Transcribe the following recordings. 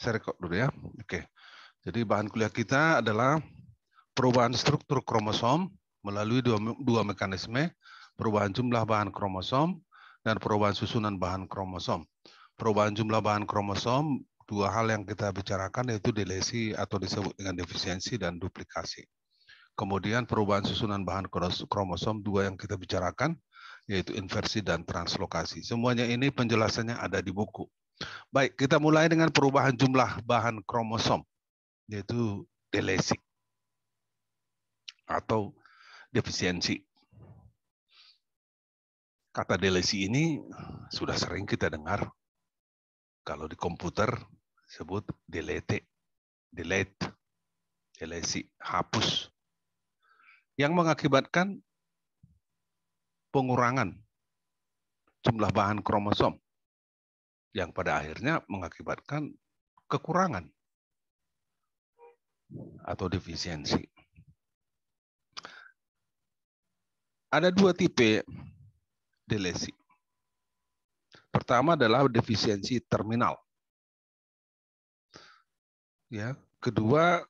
Saya record dulu ya. Oke. Jadi bahan kuliah kita adalah perubahan struktur kromosom melalui dua mekanisme, perubahan jumlah bahan kromosom dan perubahan susunan bahan kromosom. Perubahan jumlah bahan kromosom, dua hal yang kita bicarakan yaitu delesi atau disebut dengan defisiensi dan duplikasi. Kemudian perubahan susunan bahan kromosom, dua yang kita bicarakan yaitu inversi dan translokasi. Semuanya ini penjelasannya ada di buku. Baik, kita mulai dengan perubahan jumlah bahan kromosom, yaitu delesi atau defisiensi. Kata delesi ini sudah sering kita dengar. Kalau di komputer sebut delete, delesi, hapus. Yang mengakibatkan pengurangan jumlah bahan kromosom yang pada akhirnya mengakibatkan kekurangan atau defisiensi. Ada dua tipe delesi. Pertama adalah defisiensi terminal. Ya, kedua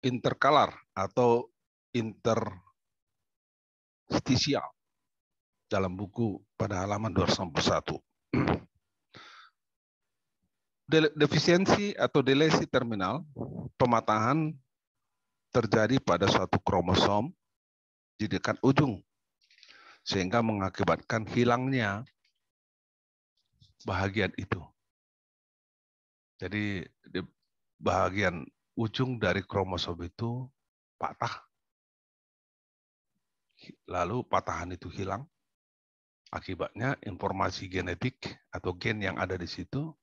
interkalar atau interstisial dalam buku pada halaman 261. Defisiensi atau delesi terminal, pematahan terjadi pada suatu kromosom di dekat ujung, sehingga mengakibatkan hilangnya bahagian itu. Jadi di bahagian ujung dari kromosom itu patah, lalu patahan itu hilang. Akibatnya informasi genetik atau gen yang ada di situ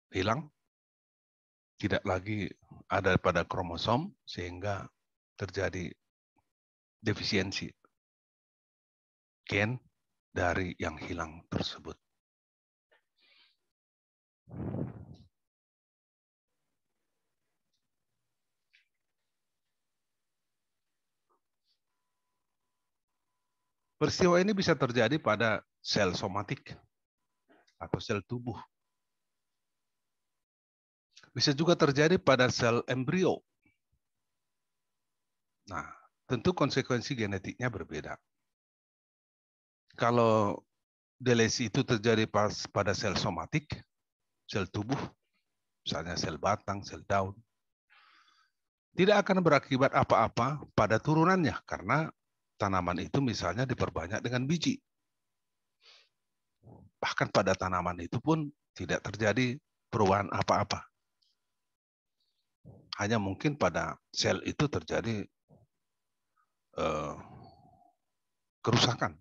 hilang, tidak lagi ada pada kromosom, sehingga terjadi defisiensi gen dari yang hilang tersebut. Peristiwa ini bisa terjadi pada sel somatik atau sel tubuh. Bisa juga terjadi pada sel embrio. Nah, tentu konsekuensi genetiknya berbeda. Kalau delesi itu terjadi pada sel somatik, sel tubuh, misalnya sel batang, sel daun, tidak akan berakibat apa-apa pada turunannya karena tanaman itu misalnya diperbanyak dengan biji. Bahkan pada tanaman itu pun tidak terjadi perubahan apa-apa. Hanya mungkin pada sel itu terjadi kerusakan.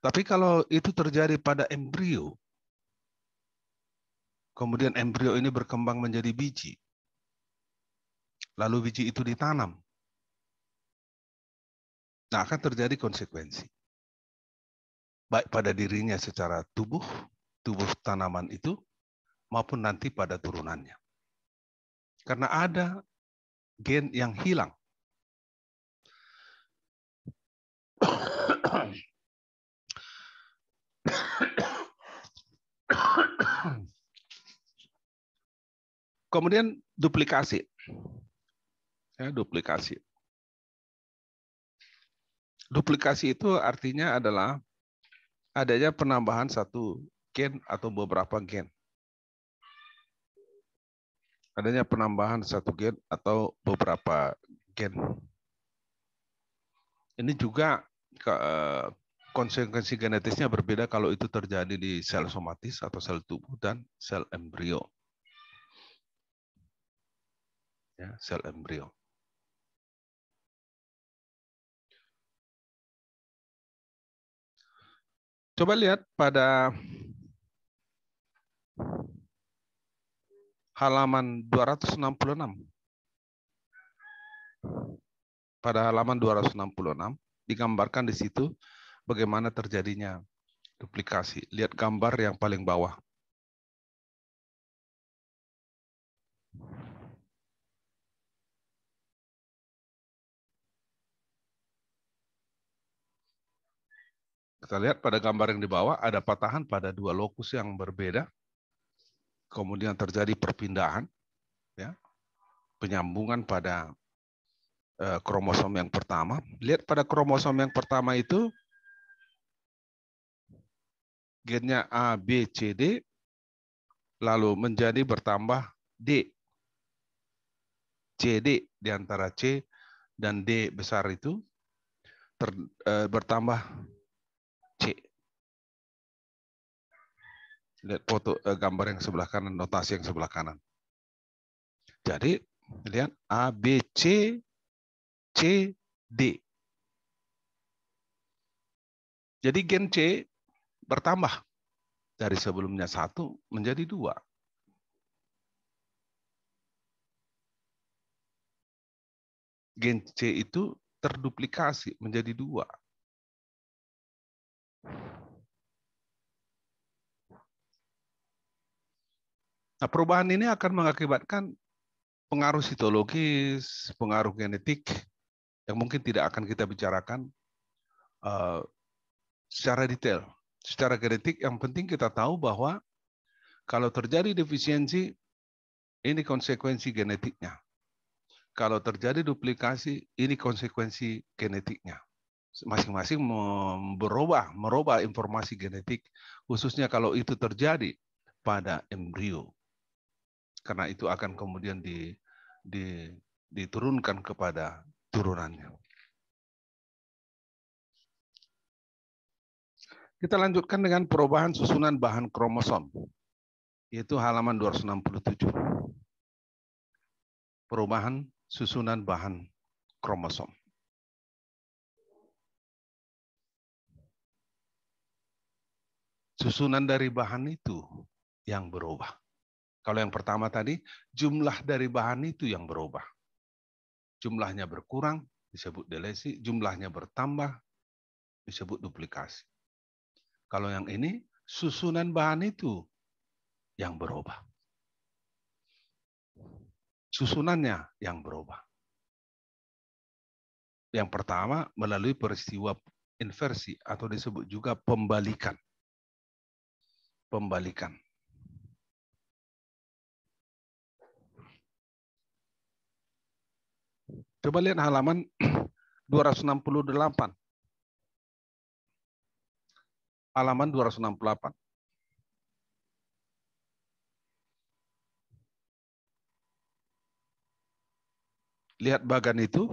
Tapi kalau itu terjadi pada embrio, kemudian embrio ini berkembang menjadi biji, lalu biji itu ditanam, nah akan terjadi konsekuensi. Baik pada dirinya secara tubuh tanaman itu, maupun nanti pada turunannya. Karena ada gen yang hilang. Kemudian duplikasi. Ya, duplikasi. Duplikasi itu artinya adalah adanya penambahan satu gen atau beberapa gen. Adanya penambahan satu gen atau beberapa gen. Ini juga konsekuensi genetisnya berbeda kalau itu terjadi di sel somatis atau sel tubuh dan sel embrio. Ya, sel embrio. Coba lihat pada halaman 266. Pada halaman 266 digambarkan di situ bagaimana terjadinya duplikasi. Lihat gambar yang paling bawah. Kita lihat pada gambar yang di bawah ada patahan pada dua lokus yang berbeda. kemudian terjadi perpindahan, ya, penyambungan pada kromosom yang pertama. Lihat pada kromosom yang pertama itu gennya A, B, C, D, lalu menjadi bertambah D. CD di antara C dan D besar itu bertambah C. Lihat foto gambar yang sebelah kanan, notasi yang sebelah kanan. Jadi lihat A, B, C, C, D. Jadi gen C bertambah dari sebelumnya 1 menjadi 2. Gen C itu terduplikasi menjadi 2. Nah, perubahan ini akan mengakibatkan pengaruh sitologis, pengaruh genetik yang mungkin tidak akan kita bicarakan secara detail. Secara genetik yang penting kita tahu bahwa kalau terjadi defisiensi, ini konsekuensi genetiknya. Kalau terjadi duplikasi, ini konsekuensi genetiknya. Masing-masing merubah informasi genetik, khususnya kalau itu terjadi pada embrio. Karena itu akan kemudian diturunkan kepada turunannya. Kita lanjutkan dengan perubahan susunan bahan kromosom, yaitu halaman 267. Perubahan susunan bahan kromosom. Susunan dari bahan itu yang berubah. Kalau yang pertama tadi, jumlah dari bahan itu yang berubah. Jumlahnya berkurang, disebut delesi. Jumlahnya bertambah, disebut duplikasi. Kalau yang ini, susunan bahan itu yang berubah. Susunannya yang berubah. Yang pertama, melalui peristiwa inversi atau disebut juga pembalikan. Pembalikan. Coba lihat halaman 268. Halaman 268. Lihat bagan itu.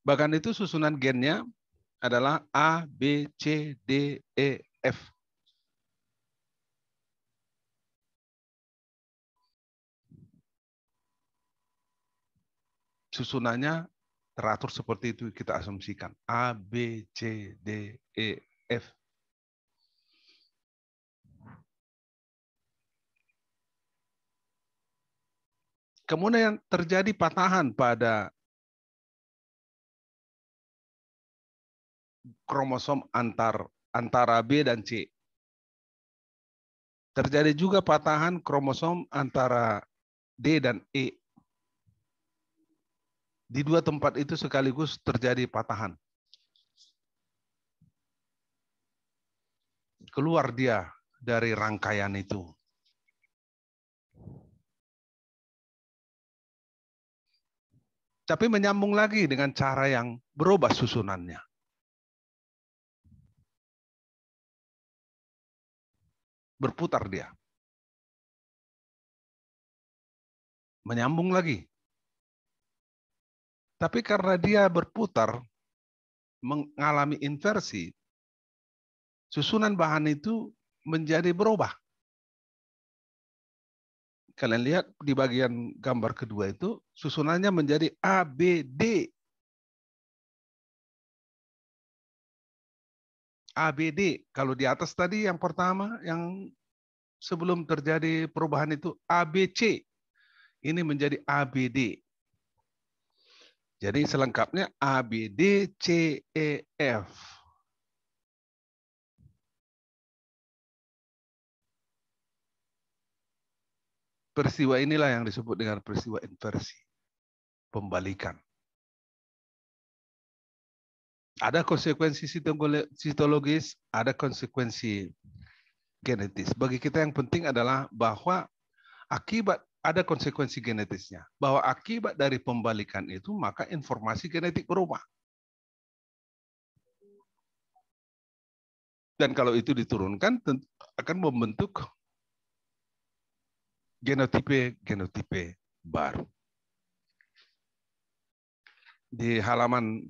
Bagan itu susunan gennya adalah A, B, C, D, E, F. Susunannya teratur seperti itu kita asumsikan. A, B, C, D, E, F. Kemudian terjadi patahan pada kromosom antara B dan C. Terjadi juga patahan kromosom antara D dan E. Di dua tempat itu sekaligus terjadi patahan. Keluar dia dari rangkaian itu. Tapi menyambung lagi dengan cara yang berubah susunannya. Berputar dia. Menyambung lagi. Tapi karena dia berputar, mengalami inversi, susunan bahan itu menjadi berubah. Kalian lihat di bagian gambar kedua itu, susunannya menjadi A, B, D. A, B, D. Kalau di atas tadi yang pertama, yang sebelum terjadi perubahan itu A, B, C. Ini menjadi A, B, D. Jadi selengkapnya A, B, D, C, E, F. Peristiwa inilah yang disebut dengan peristiwa inversi. Pembalikan. Ada konsekuensi sitologis, ada konsekuensi genetis. Bagi kita yang penting adalah bahwa akibat ada konsekuensi genetisnya. Bahwa akibat dari pembalikan itu, maka informasi genetik berubah. Dan kalau itu diturunkan, akan membentuk genotipe baru. Di halaman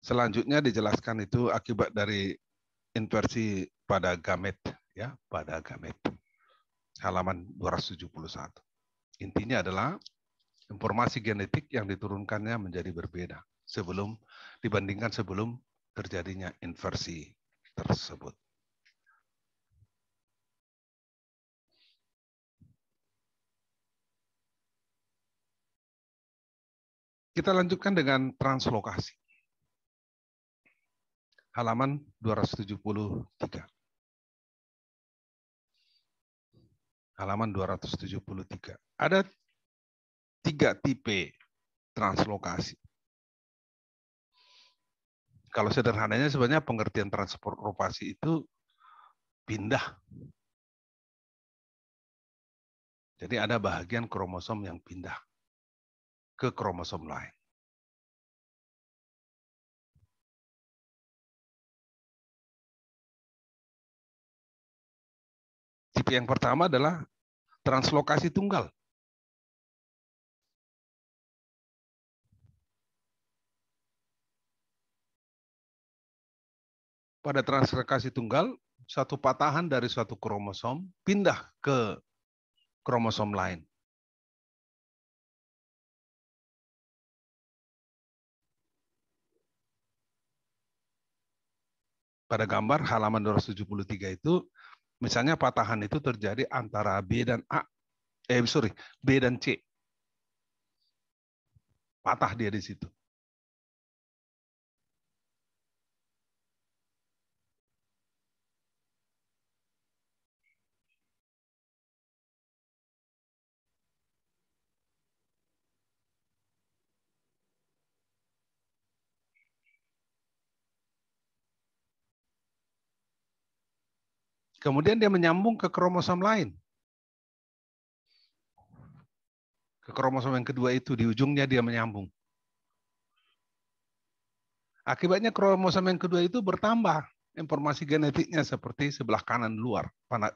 selanjutnya dijelaskan itu akibat dari inversi pada gamet, ya, pada gamet. Halaman 271. Intinya adalah informasi genetik yang diturunkannya menjadi berbeda dibandingkan sebelum terjadinya inversi tersebut. Kita lanjutkan dengan translokasi. Halaman 273. Halaman 273. Ada 3 tipe translokasi. Kalau sederhananya sebenarnya pengertian translokasi itu pindah. Jadi ada bagian kromosom yang pindah ke kromosom lain. Tipe yang pertama adalah translokasi tunggal. Pada translokasi tunggal, satu patahan dari suatu kromosom pindah ke kromosom lain. Pada gambar halaman 273 itu, misalnya patahan itu terjadi antara B dan B dan C. Patah dia di situ. Kemudian dia menyambung ke kromosom lain. Ke kromosom yang kedua itu, di ujungnya dia menyambung. Akibatnya kromosom yang kedua itu bertambah informasi genetiknya seperti sebelah kanan luar,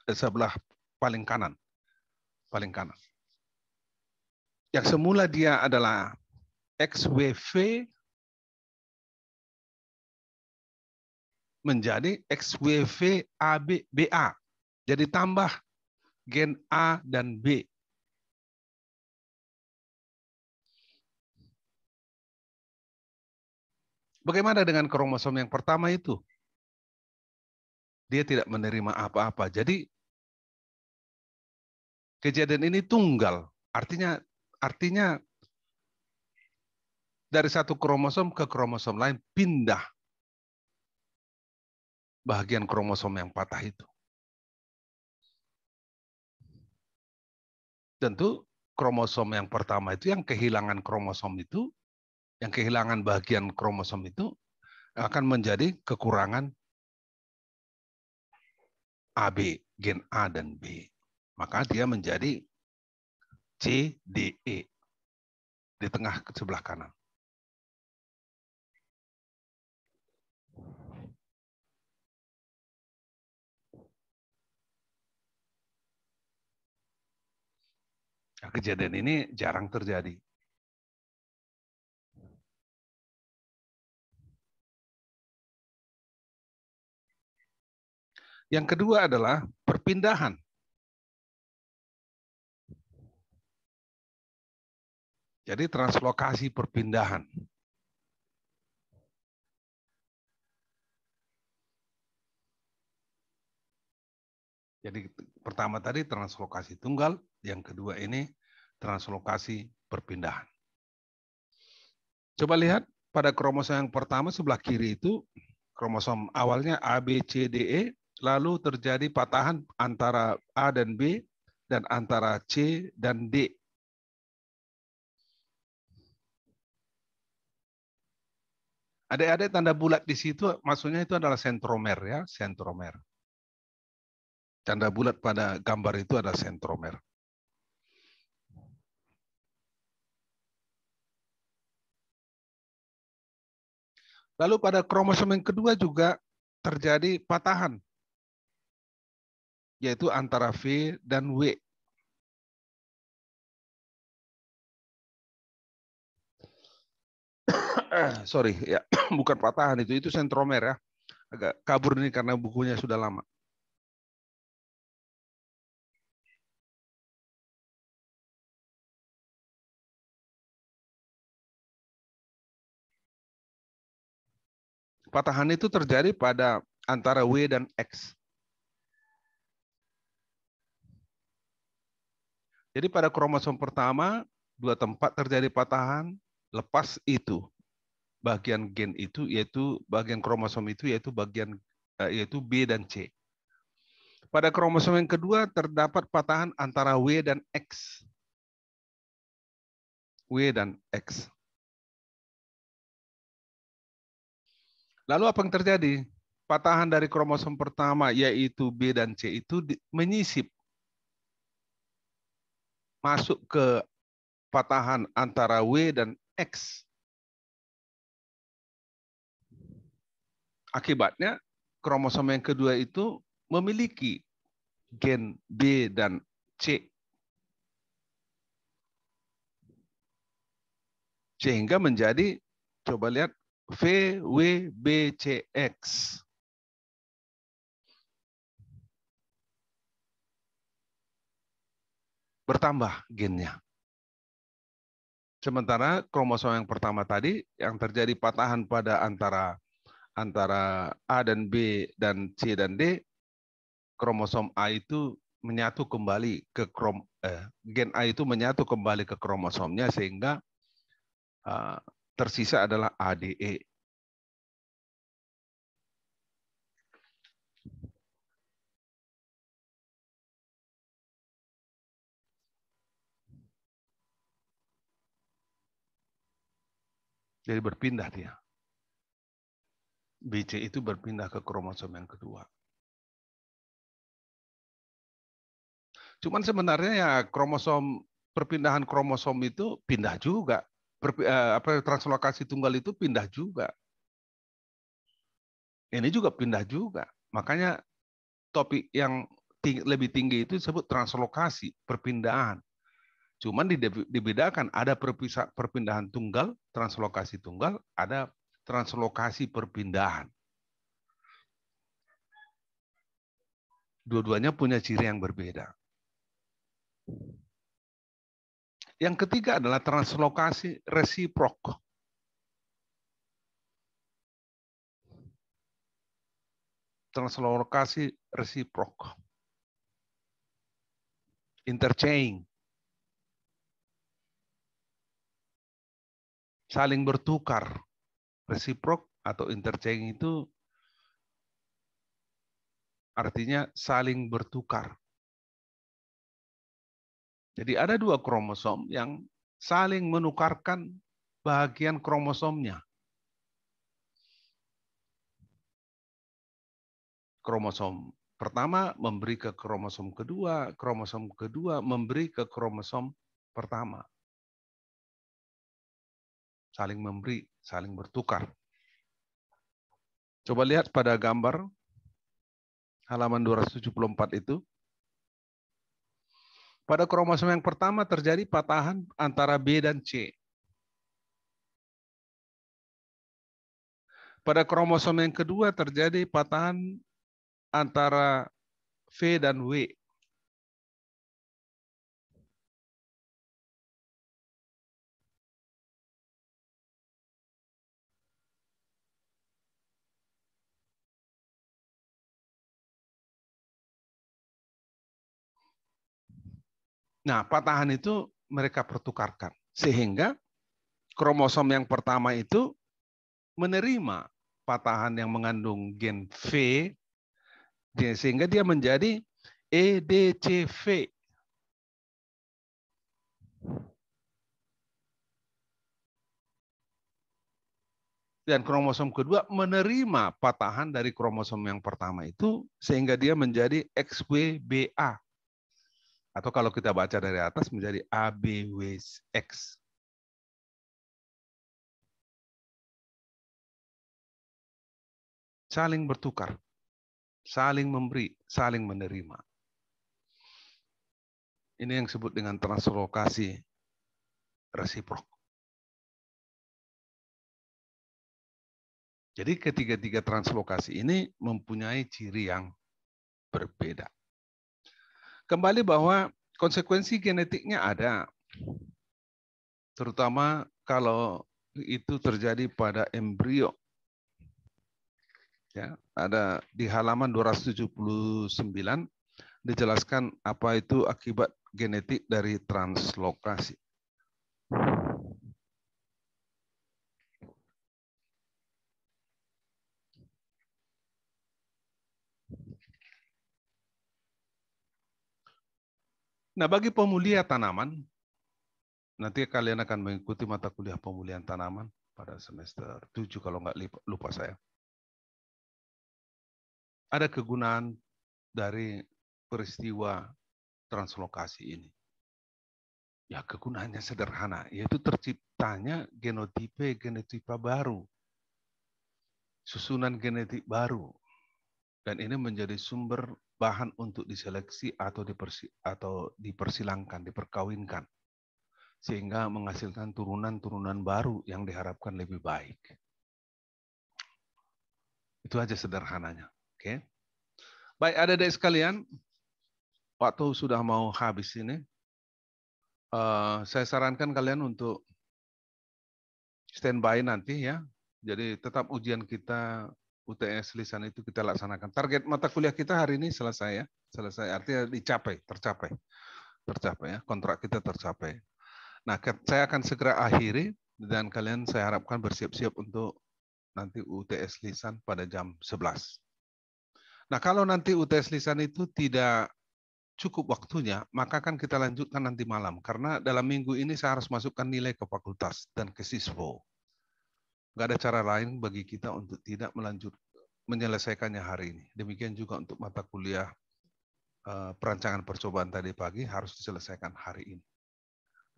sebelah paling kanan. Yang semula dia adalah XWV menjadi XWV-BA. Jadi tambah gen A dan B. Bagaimana dengan kromosom yang pertama itu? Dia tidak menerima apa-apa. Jadi kejadian ini tunggal. Artinya dari satu kromosom ke kromosom lain pindah bagian kromosom yang patah itu. Tentu kromosom yang pertama itu yang kehilangan bagian kromosom itu akan menjadi kekurangan AB, gen A dan B. Maka dia menjadi CDE di tengah sebelah kanan. Nah, kejadian ini jarang terjadi. Yang kedua adalah perpindahan. Jadi translokasi perpindahan. Jadi pertama tadi translokasi tunggal, yang kedua ini translokasi perpindahan. Coba lihat pada kromosom yang pertama sebelah kiri itu kromosom awalnya A, B, C, D, E, lalu terjadi patahan antara A dan B dan antara C dan D. Adik-adik tanda bulat di situ maksudnya itu adalah sentromer ya, sentromer. Tanda bulat pada gambar itu adalah sentromer. Lalu pada kromosom yang kedua juga terjadi patahan, yaitu antara V dan W. Sorry, ya bukan patahan itu sentromer ya. Agak kabur ini karena bukunya sudah lama. Patahan itu terjadi pada antara W dan X. Jadi pada kromosom pertama, dua tempat terjadi patahan, lepas itu bagian gen itu yaitu bagian kromosom itu yaitu bagian yaitu B dan C. Pada kromosom yang kedua terdapat patahan antara W dan X. W dan X. Lalu apa yang terjadi? Patahan dari kromosom pertama yaitu B dan C itu menyisip masuk ke patahan antara W dan X. Akibatnya kromosom yang kedua itu memiliki gen B dan C. Sehingga menjadi, coba lihat, VWBCX. Bertambah gennya. Sementara kromosom yang pertama tadi, yang terjadi patahan pada antara A dan B dan C dan D, kromosom A itu menyatu kembali ke gen A itu menyatu kembali ke kromosomnya sehingga tersisa adalah ADE. Jadi berpindah dia. BC itu berpindah ke kromosom yang kedua. Cuman sebenarnya ya perpindahan kromosom itu pindah juga. Translokasi tunggal itu pindah juga. Ini juga pindah juga. Makanya topik yang lebih tinggi itu disebut translokasi, perpindahan. Cuman dibedakan, ada perpindahan tunggal, translokasi tunggal, ada translokasi perpindahan. Dua-duanya punya ciri yang berbeda. Yang ketiga adalah translokasi resiprok. Translokasi resiprok. Interchange. Saling bertukar. Resiprok atau interchange itu artinya saling bertukar. Jadi ada dua kromosom yang saling menukarkan bagian kromosomnya. Kromosom pertama memberi ke kromosom kedua memberi ke kromosom pertama. Saling memberi, saling bertukar. Coba lihat pada gambar halaman 274 itu. Pada kromosom yang pertama terjadi patahan antara B dan C. Pada kromosom yang kedua terjadi patahan antara V dan W. Nah, patahan itu mereka pertukarkan. Sehingga kromosom yang pertama itu menerima patahan yang mengandung gen V, sehingga dia menjadi EDCV. Dan kromosom kedua menerima patahan dari kromosom yang pertama itu sehingga dia menjadi XWBA. Atau kalau kita baca dari atas menjadi ABWX. Saling bertukar, saling memberi, saling menerima. Ini yang disebut dengan translokasi resiprok. Jadi ketiga-tiga translokasi ini mempunyai ciri yang berbeda. Kembali bahwa konsekuensi genetiknya ada, terutama kalau itu terjadi pada embrio. Ya, ada di halaman 279 dijelaskan apa itu akibat genetik dari translokasi. Nah, bagi pemulia tanaman, nanti kalian akan mengikuti mata kuliah pemulihan tanaman pada semester 7 kalau nggak lupa saya. Ada kegunaan dari peristiwa translokasi ini. Ya, kegunaannya sederhana, yaitu terciptanya genotipe baru, susunan genetik baru, dan ini menjadi sumber bahan untuk diseleksi atau dipersilangkan, diperkawinkan, sehingga menghasilkan turunan-turunan baru yang diharapkan lebih baik. Itu aja sederhananya. Oke. Baik, adik-adik sekalian, waktu sudah mau habis ini. Saya sarankan kalian untuk standby nanti ya. Jadi tetap ujian kita UTS lisan itu kita laksanakan. Target mata kuliah kita hari ini selesai ya. Selesai artinya tercapai ya. Kontrak kita tercapai. Nah, saya akan segera akhiri dan kalian saya harapkan bersiap-siap untuk nanti UTS lisan pada jam 11. Nah, kalau nanti UTS lisan itu tidak cukup waktunya, maka kan kita lanjutkan nanti malam. Karena dalam minggu ini saya harus masukkan nilai ke fakultas dan ke siswo. Nggak ada cara lain bagi kita untuk tidak menyelesaikannya hari ini. Demikian juga untuk mata kuliah perancangan percobaan tadi pagi harus diselesaikan hari ini.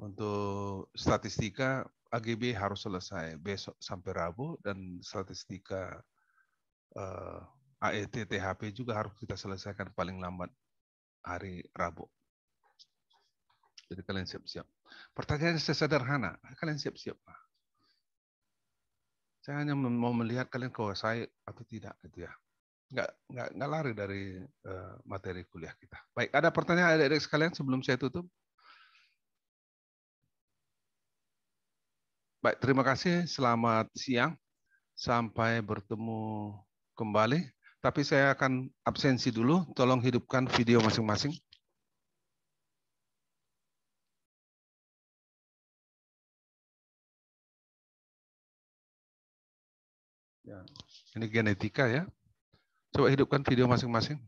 Untuk statistika AGB harus selesai besok sampai Rabu dan statistika AET THP juga harus kita selesaikan paling lambat hari Rabu. Jadi kalian siap-siap. Pertanyaannya sesederhana, kalian siap-siap. Saya hanya mau melihat kalian kuasai atau tidak gitu ya. Nggak lari dari materi kuliah kita. Baik, ada pertanyaan adik-adik sekalian sebelum saya tutup? Baik, terima kasih. Selamat siang. Sampai bertemu kembali. Tapi saya akan absensi dulu. Tolong hidupkan video masing-masing. Ya, ini genetika ya. Coba hidupkan video masing-masing.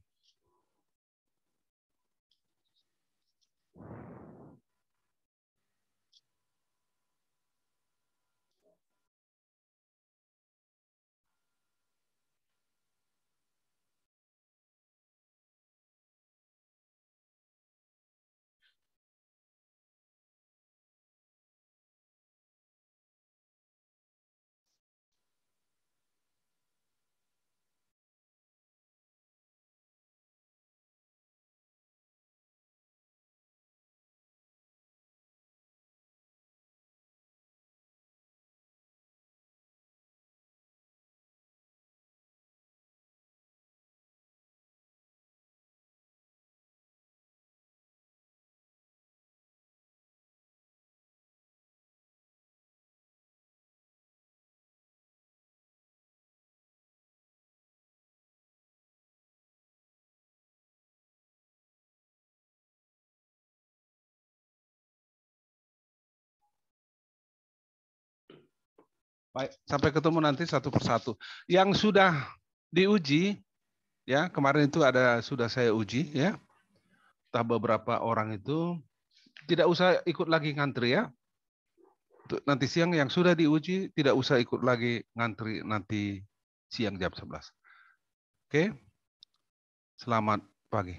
Baik, sampai ketemu nanti satu persatu. Yang sudah diuji, ya kemarin itu sudah saya uji, ya. Entah beberapa orang itu tidak usah ikut lagi ngantri ya. Untuk nanti siang yang sudah diuji tidak usah ikut lagi ngantri nanti siang jam 11. Oke. Selamat pagi.